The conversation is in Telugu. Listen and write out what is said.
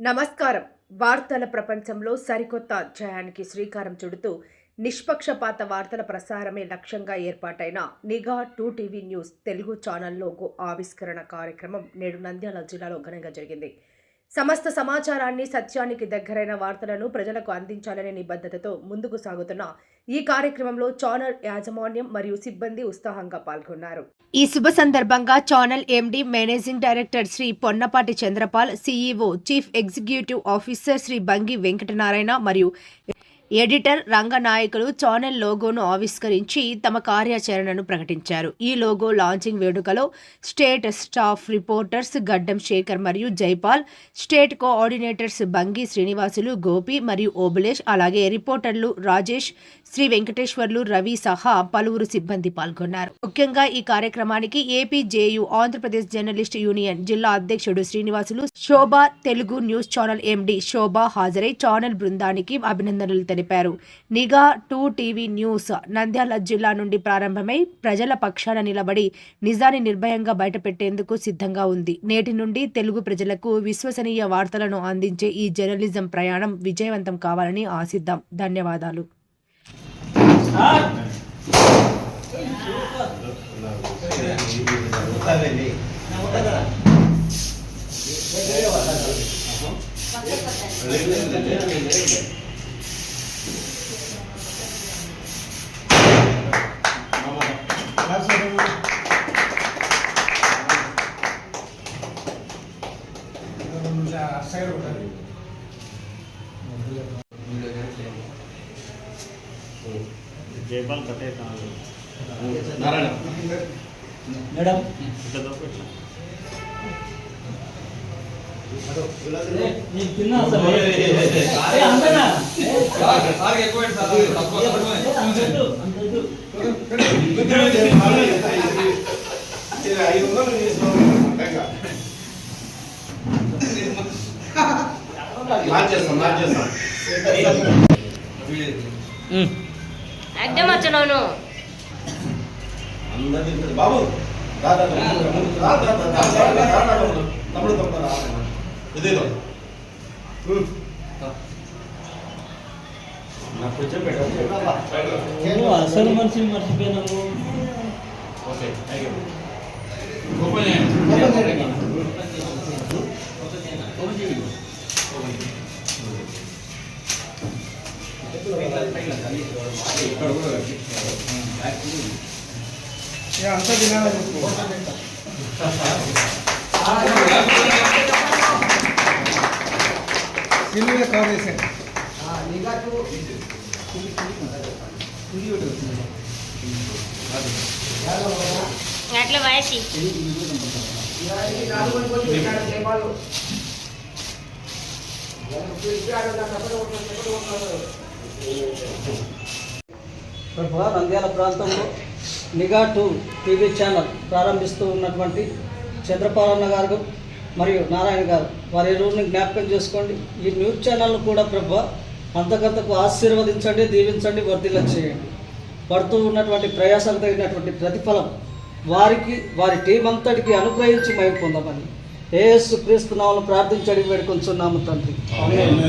నమస్కారం. వార్తల ప్రపంచంలో సరికొత్త అధ్యాయానికి శ్రీకారం చుడుతూ నిష్పక్షపాత వార్తల ప్రసారమే లక్ష్యంగా ఏర్పాటైన నిఘా 2 TV news Telugu channel logo ఆవిష్కరణ కార్యక్రమం నేడు నంద్యాల జిల్లాలో ఘనంగా జరిగింది. సమస్త సమాచారాన్ని, సత్యానికి దగ్గరైన వార్తలను ప్రజలకు అందించాలనే నిబద్ధతతో ముందుకు సాగుతున్న ఈ కార్యక్రమంలో ఛానల్ యాజమాన్యం మరియు సిబ్బంది ఉత్సాహంగా పాల్గొన్నారు. ఈ శుభ సందర్భంగా channel MD, managing director Shri Ponnapati Chandrapal, CEO, chief executive officer Shri Bangi Venkatanarayana మరియు ఎడిటర్ రంగనాయకులు ఛానల్ లోగోను ఆవిష్కరించి తమ కార్యాచరణను ప్రకటించారు. ఈ లోగో లాంచింగ్ వేడుకలో స్టేట్ స్టాఫ్ రిపోర్టర్స్ గడ్డం శేఖర్ మరియు జైపాల్, స్టేట్ కోఆర్డినేటర్స్ బంగి శ్రీనివాసులు, గోపి మరియు ఓబులేష్, అలాగే రిపోర్టర్లు రాజేష్, శ్రీ వెంకటేశ్వర్లు, రవి సహా పలువురు సిబ్బంది పాల్గొన్నారు. ముఖ్యంగా ఈ కార్యక్రమానికి ఏపీజేయు ఆంధ్రప్రదేశ్ జర్నలిస్ట్ యూనియన్ జిల్లా అధ్యక్షుడు శ్రీనివాసులు, శోభ తెలుగు న్యూస్ ఛానల్ ఎండి శోభ హాజరై ఛానల్ బృందానికి అభినందనలు తెలిపారు. నిఘా 2 టీవీ న్యూస్ నంద్యాల జిల్లా నుండి ప్రారంభమై ప్రజల పక్షాన నిలబడి నిజాన్ని నిర్భయంగా బయటపెట్టేందుకు సిద్ధంగా ఉంది. నేటి నుండి తెలుగు ప్రజలకు విశ్వసనీయ వార్తలను అందించే ఈ జర్నలిజం ప్రయాణం విజయవంతం కావాలని ఆశిద్దాం. ధన్యవాదాలు. జైపాల్ కట్టే నారాయణ మేడం అడ్డం వచ్చాను బాబు అసలు మనిషి మర్చిపోయినాము. అంతా తినాలి. కవర్ చేశాను. అట్లా వయసి నంద్యాల ప్రాంతంలో నిఘా 2 టీవీ ఛానల్ ప్రారంభిస్తూ ఉన్నటువంటి చంద్రపాలన్న గారు మరియు నారాయణ గారు వారి రోజుని జ్ఞాపకం చేసుకోండి. ఈ న్యూస్ ఛానల్ను కూడా ప్రభు అంతకంతకు ఆశీర్వదించండి, దీవించండి, వర్ధిల్ల చేయండి. పడుతూ ఉన్నటువంటి ప్రయాసాలు తగినటువంటి ప్రతిఫలం వారికి, వారి టీం అంతటికి అనుగ్రహించి మహిమ పొందమని యేసు క్రీస్తు నామములో ప్రార్థించి అడిగి వేడుకొంచున్నాము తండ్రి. ఆమేన్.